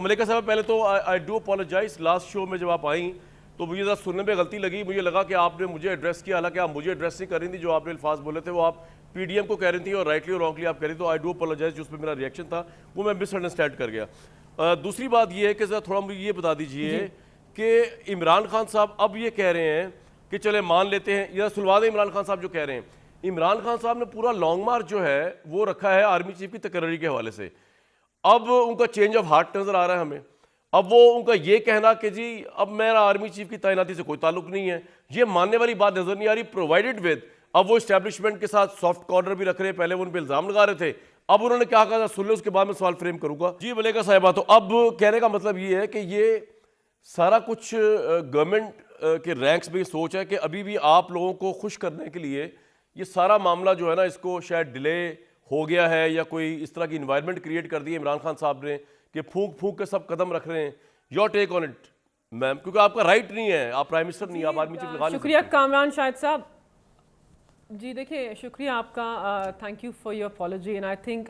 ملیکہ صاحب پہلے تو آئی ڈو اپولوجائز، لاسٹ شو میں جب آپ آئیں تو مجھے ذرا سننے میں غلطی لگی، مجھے لگا کہ آپ نے مجھے ایڈریس کیا، حالانکہ آپ مجھے ایڈریس نہیں کر رہی تھی، جو آپ نے الفاظ بولے تھے وہ آپ پی ڈی ایم کو کہہ رہی تھیں اور رائٹلی اور رانگلی آپ کہہ رہی تھی، تو آئی ڈو اپولوجائز، جو اس پہ میرا ریئیکشن تھا وہ میں مس انڈرسٹینڈ کر گیا۔ دوسری بات یہ ہے کہ ذرا تھوڑا مجھے یہ بتا دیجئے کہ عمران خان صاحب اب یہ کہہ رہے ہیں کہ چلے مان لیتے ہیں، یا سلوا دیں عمران خان صاحب جو کہہ رہے ہیں، عمران خان صاحب نے پورا لانگ مارچ جو ہے وہ رکھا ہے آرمی چیف کی تقرری کے حوالے سے، اب ان کا چینج آف ہارٹ نظر آ رہا ہے ہمیں، اب وہ ان کا یہ کہنا کہ جی اب میرا آرمی چیف کی تعیناتی سے کوئی تعلق نہیں ہے، یہ ماننے والی بات نظر نہیں آ رہی، پرووائڈڈ ود اب وہ اسٹیبلشمنٹ کے ساتھ سافٹ کارنر بھی رکھ رہے ہیں، پہلے وہ ان پہ الزام لگا رہے تھے، اب انہوں نے کیا کہا سن لیں، اس کے بعد میں سوال فریم کروں گا۔ جی ملیکہ صاحبہ، تو اب کہنے کا مطلب یہ ہے کہ یہ سارا کچھ گورنمنٹ کے رینکس میں یہ سوچ ہے کہ ابھی بھی آپ لوگوں کو خوش کرنے کے لیے یہ سارا معاملہ جو ہے نا اس کو شاید ڈیلے ہو گیا ہے، یا کوئی اس طرح کی انوائرمنٹ کریٹ کر دی ہے عمران خان صاحب نے کہ پھونک پھونک کے سب قدم رکھ رہے ہیں۔ یور ٹیک آن اٹ میم، کیونکہ آپ کا رائٹ نہیں ہے، آپ پرائم منسٹر نہیں، آپ آرمی چیف لگا نہیں سکتے۔ شکریہ کامران شاہد صاحب۔ جی دیکھیے شکریہ آپ کا، thank you for your apology, and I think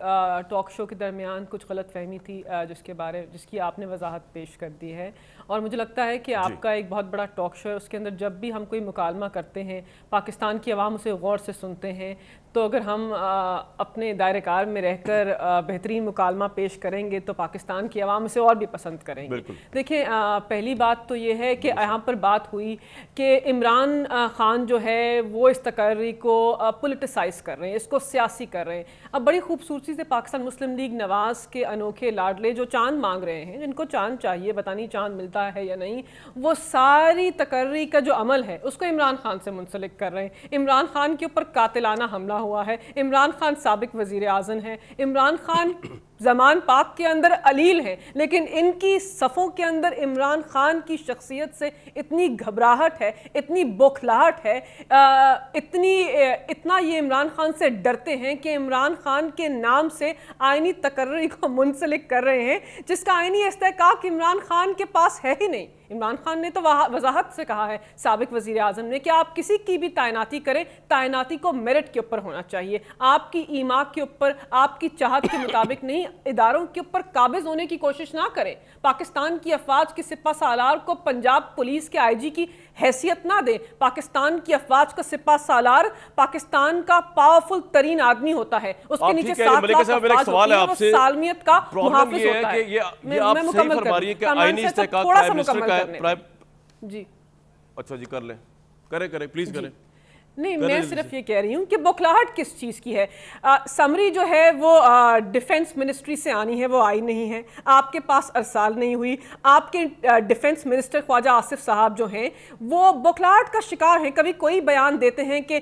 talk show کے درمیان کچھ غلط فہمی تھی جس کی آپ نے وضاحت پیش کر دی ہے، اور مجھے لگتا ہے کہ آپ کا ایک بہت بڑا ٹاک شو ہے، اس کے اندر جب بھی ہم کوئی مکالمہ کرتے ہیں پاکستان کی عوام اسے غور سے سنتے ہیں، تو اگر ہم اپنے دائرہ کار میں رہ کر بہترین مکالمہ پیش کریں گے تو پاکستان کی عوام اسے اور بھی پسند کریں گے۔ دیکھیں پہلی بات تو یہ ہے کہ یہاں پر بات ہوئی کہ عمران خان جو ہے وہ اس تقرری کو پولیٹیسائز کر رہے ہیں، اس کو سیاسی کر رہے ہیں۔ اب بڑی خوبصورتی سے پاکستان مسلم لیگ نواز کے انوکھے لاڈلے جو چاند مانگ رہے ہیں، جن کو چاند چاہیے، پتہ نہیں چاند ملتا ہے یا نہیں، وہ ساری تقرری کا جو عمل ہے اس کو عمران خان سے منسلک کر رہے ہیں۔ عمران خان کے اوپر قاتلانہ حملہ ہوا ہے، عمران خان سابق وزیر اعظم ہے، عمران خان زمان پاک کے اندر علیل ہیں، لیکن ان کی صفوں کے اندر عمران خان کی شخصیت سے اتنی گھبراہٹ ہے، اتنی بوکھلاہٹ ہے، اتنا یہ عمران خان سے ڈرتے ہیں کہ عمران خان کے نام سے آئینی تقرری کو منسلک کر رہے ہیں، جس کا آئینی استحقاق عمران خان کے پاس ہے ہی نہیں۔ عمران خان نے تو وضاحت سے کہا ہے، سابق وزیر اعظم نے، کہ آپ کسی کی بھی تعیناتی کریں، تعیناتی کو میرٹ کے اوپر ہونا چاہیے، آپ کی ایما کے اوپر، آپ کی چاہت کے مطابق نہیں، اداروں کے اوپر قابض ہونے کی کوشش نہ کریں۔ پاکستان کی افواج کے سپہ سالار کو پنجاب پولیس کے آئی جی کی حیثیت نہ دیں۔ پاکستان کی افواج کا سپہ سالار پاکستان کا پاورفل ترین آدمی ہوتا ہے، اس کے نیچے 7 لاکھ افواج ہوتی ہیں، وہ سالمیت کا محافظ ہوتا ہے۔ یہ آپ صحیح فرما رہی ہے کہ آئینی استحقاق پرائم منسٹر کا ہے۔ جی اچھا جی کر لیں، کریں پلیز کریں۔ نہیں، میں صرف یہ کہہ رہی ہوں کہ بوکھلاہٹ کس چیز کی ہے۔ سمری جو ہے وہ ڈیفنس منسٹری سے آنی ہے، وہ آئی نہیں ہے، آپ کے پاس ارسال نہیں ہوئی، آپ کے ڈیفنس منسٹر خواجہ آصف صاحب جو ہیں وہ بوکھلاہٹ کا شکار ہیں، کبھی کوئی بیان دیتے ہیں کہ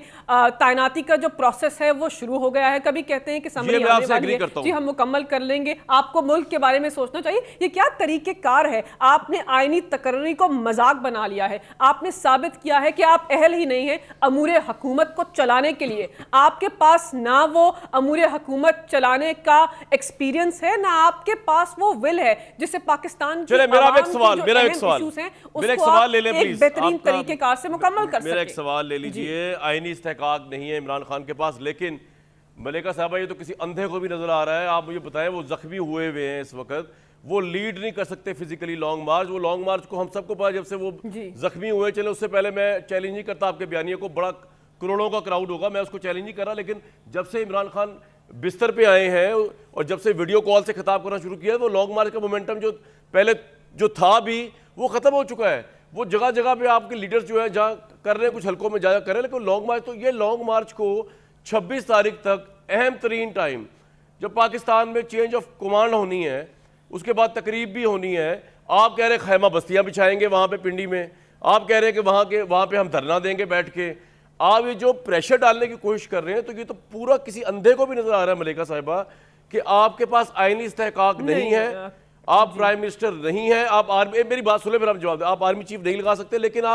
تعیناتی کا جو پروسیس ہے وہ شروع ہو گیا ہے، کبھی کہتے ہیں کہ سمری آنے والی ہے، جی ہم مکمل کر لیں گے، آپ کو ملک کے بارے میں سوچنا چاہیے۔ یہ کیا طریقہ کار ہے؟ آپ نے آئینی تقرری کو مذاق بنا لیا ہے، آپ نے ثابت کیا ہے کہ آپ اہل ہی نہیں ہیں امور حکومت کو چلانے کے لیے، آپ کے پاس نہ وہ امور حکومت چلانے کا ایکسپیرینس ہے، نہ آپ کے پاس وہ ول ہے جسے پاکستان کی عوام کی جو اہم ایشوز ہیں اس کو آپ ایک بہترین طریقہ کار سے مکمل کر سکیں۔ میرا ایک سوال لے لیجئے، آئینی استحقاق نہیں ہے عمران خان کے پاس، لیکن ملیکہ صاحبہ یہ تو کسی اندھے کو بھی نظر آ رہا ہے، آپ مجھے بتائیں وہ زخمی ہوئے ہوئے ہیں اس وقت، وہ لیڈ نہیں کر سکتے فزیکلی لانگ مارچ، وہ لانگ مارچ کو ہم سب کو پتا جب سے وہ زخمی ہوئے، چلے اس سے پہلے میں چیلنج نہیں کرتا آپ کے بیانیے کو، بڑا کروڑوں کا کراؤڈ ہوگا، میں اس کو چیلنج نہیں کر رہا، لیکن جب سے عمران خان بستر پہ آئے ہیں اور جب سے ویڈیو کال سے خطاب کرنا شروع کیا ہے، وہ لانگ مارچ کا مومنٹم جو پہلے جو تھا بھی وہ ختم ہو چکا ہے، وہ جگہ جگہ پہ آپ کے لیڈرز جو ہیں جہاں کر رہے ہیں کچھ حلقوں میں جا کر رہے ہیں، لیکن لانگ مارچ تو یہ لانگ مارچ کو 26 تاریخ تک اہم ترین ٹائم جب پاکستان میں چینج آف کمانڈ ہونی ہے، اس کے بعد تقریب بھی ہونی ہے، آپ کہہ رہے ہیں خیمہ بستیاں بچھائیں گے وہاں پہ پنڈی میں، آپ کہہ رہے ہیں کہ وہاں پہ ہم دھرنا دیں گے بیٹھ کے، آپ یہ جو پریشر ڈالنے کی کوشش کر رہے ہیں، تو یہ تو پورا کسی اندھے کو بھی نظر آ رہا ہے ملیکہ صاحبہ کہ آپ کے پاس آئینی استحقاق نہیں ہے، آپ پرائم منسٹر نہیں ہیں، آپ میری بات سنیں پھر آپ جواب دیں، آپ آرمی چیف نہیں لگا سکتے، لیکن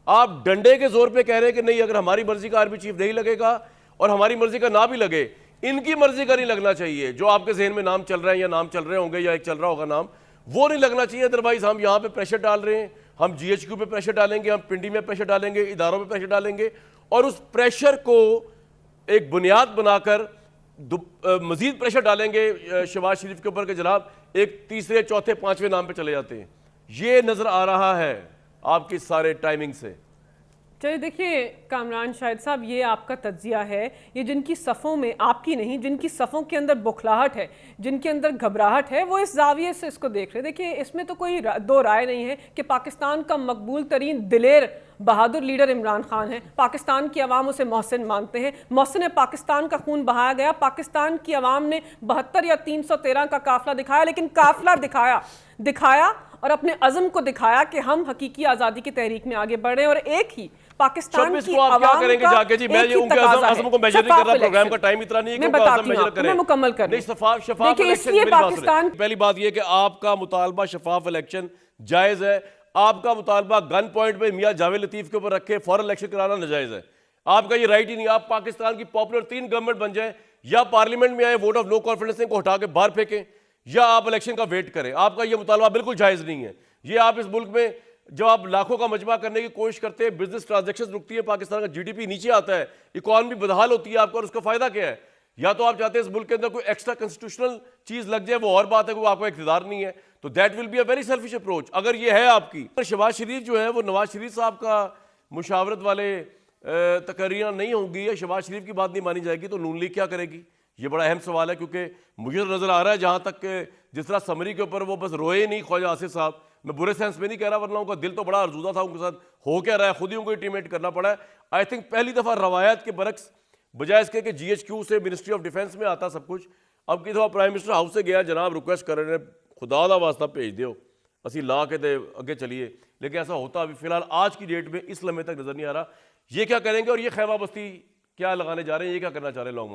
آپ ڈنڈے کے زور پہ کہہ رہے ہیں کہ نہیں اگر ہماری مرضی کا آرمی چیف نہیں لگے گا اور ہماری مرضی کا نہ بھی لگے، ان کی مرضی کا نہیں لگنا چاہیے، جو آپ کے ذہن میں نام چل رہے ہیں یا نام چل رہے ہوں گے یا ایک چل رہا ہوگا نام، وہ نہیں لگنا چاہیے، ادروائز ہم یہاں پہ پریشر ڈال رہے ہیں، ہم جی ایچ کیو پہ پریشر ڈالیں گے، ہم پنڈی میں پریشر ڈالیں گے، اداروں پہ پریشر ڈالیں گے، اور اس پریشر کو ایک بنیاد بنا کر مزید پریشر ڈالیں گے شہباز شریف کے اوپر کہ جناب ایک تیسرے چوتھے پانچویں نام پہ چلے جاتے ہیں. یہ نظر آ رہا ہے آپ کی سارے ٹائمنگ سے. چلیے دیکھیے کامران شاہد صاحب، یہ آپ کا تجزیہ ہے. یہ جن کی صفوں میں، آپ کی نہیں، جن کی صفوں کے اندر بکھلاہٹ ہے، جن کے اندر گھبراہٹ ہے، وہ اس زاویے سے اس کو دیکھ رہے. دیکھیے اس میں تو کوئی دو رائے نہیں ہے کہ پاکستان کا مقبول ترین دلیر بہادر لیڈر عمران خان ہے. پاکستان کی عوام اسے محسن مانتے ہیں. محسن پاکستان کا خون بہایا گیا. پاکستان کی عوام نے 72 یا 313 کا قافلہ دکھایا، لیکن قافلہ دکھایا اور اپنے عزم کو دکھایا کہ ہم حقیقی آزادی کی تحریک میں آگے بڑھ رہے ہیں. اور ایک ہی پاکستان کی عوام کا کریں گے جا کے جی؟ میں ان کے عزم کو میجر نہیں کر رہا، پروگرام کا ٹائم اتنا نہیں ہے کہ ان کا عزم میجر کریں. میں مکمل کر نہیں، شفاف الیکشن. پاکستان پہلی بات یہ کہ آپ کا مطالبہ شفاف الیکشن جائز ہے. آپ کا مطالبہ گن پوائنٹ پہ میاں جاوید لطیف کے اوپر رکھے فوراً الیکشن کرانا ناجائز ہے. آپ کا یہ رائٹ ہی نہیں. آپ پاکستان کی پاپولر 3 گورنمنٹ بن جائیں، یا پارلیمنٹ میں آئے ووٹ آف نو کانفیڈنس کو ہٹا کے باہر پھینکیں، یا آپ الیکشن کا ویٹ کریں. آپ کا یہ مطالبہ بالکل جائز نہیں ہے. یہ آپ اس ملک میں جب آپ لاکھوں کا مجمع کرنے کی کوشش کرتے ہیں، بزنس ٹرانزیکشن رکتی ہے، پاکستان کا GDP نیچے آتا ہے، اکانومی بدحال ہوتی ہے آپ کو، اور اس کا فائدہ کیا ہے؟ یا تو آپ چاہتے ہیں اس ملک کے اندر کوئی ایکسٹرا کنسٹیٹیوشنل چیز لگ جائے، وہ اور بات ہے، کوئی آپ کو اقتدار نہیں ہے، تو that will be a very selfish approach. اگر یہ ہے آپ کی، شہباز شریف جو ہے وہ نواز شریف صاحب کا مشاورت والے تقرریاں نہیں ہوں گی، یا شہباز شریف کی بات نہیں مانی جائے گی، تو نون لیگ کیا کرے گی؟ یہ بڑا اہم سوال ہے. کیونکہ مجھے تو نظر آ رہا ہے جہاں تک کہ جس طرح سمری کے اوپر وہ بس روئے نہیں خواجہ آصف صاحب، میں برے سینس میں نہیں کہہ رہا، ورنہ ان کا دل تو بڑا ارزودہ تھا ان کے ساتھ، ہو کیا رہا ہے خود ہی ان کو انٹیمیٹ کرنا پڑا ہے. آئی تھنک پہلی دفعہ روایت کے برعکس، بجائے اس کے کہ GHQ سے منسٹری آف ڈیفینس میں آتا سب کچھ، اب کی دفعہ پرائم منسٹر ہاؤس سے گیا، جناب ریکویسٹ کر رہے ہیں خدا دا واسطہ بھیج دیو، اسی لا کے دے اگے چلیے. لیکن ایسا ہوتا ابھی فی الحال آج کی ڈیٹ میں اس لمحے تک نظر نہیں آ رہا. یہ کیا کریں گے، اور یہ خیمہ بستی کیا لگانے جا رہے ہیں، یہ کیا کرنا چاہ رہے ہیں لانگ مارچ؟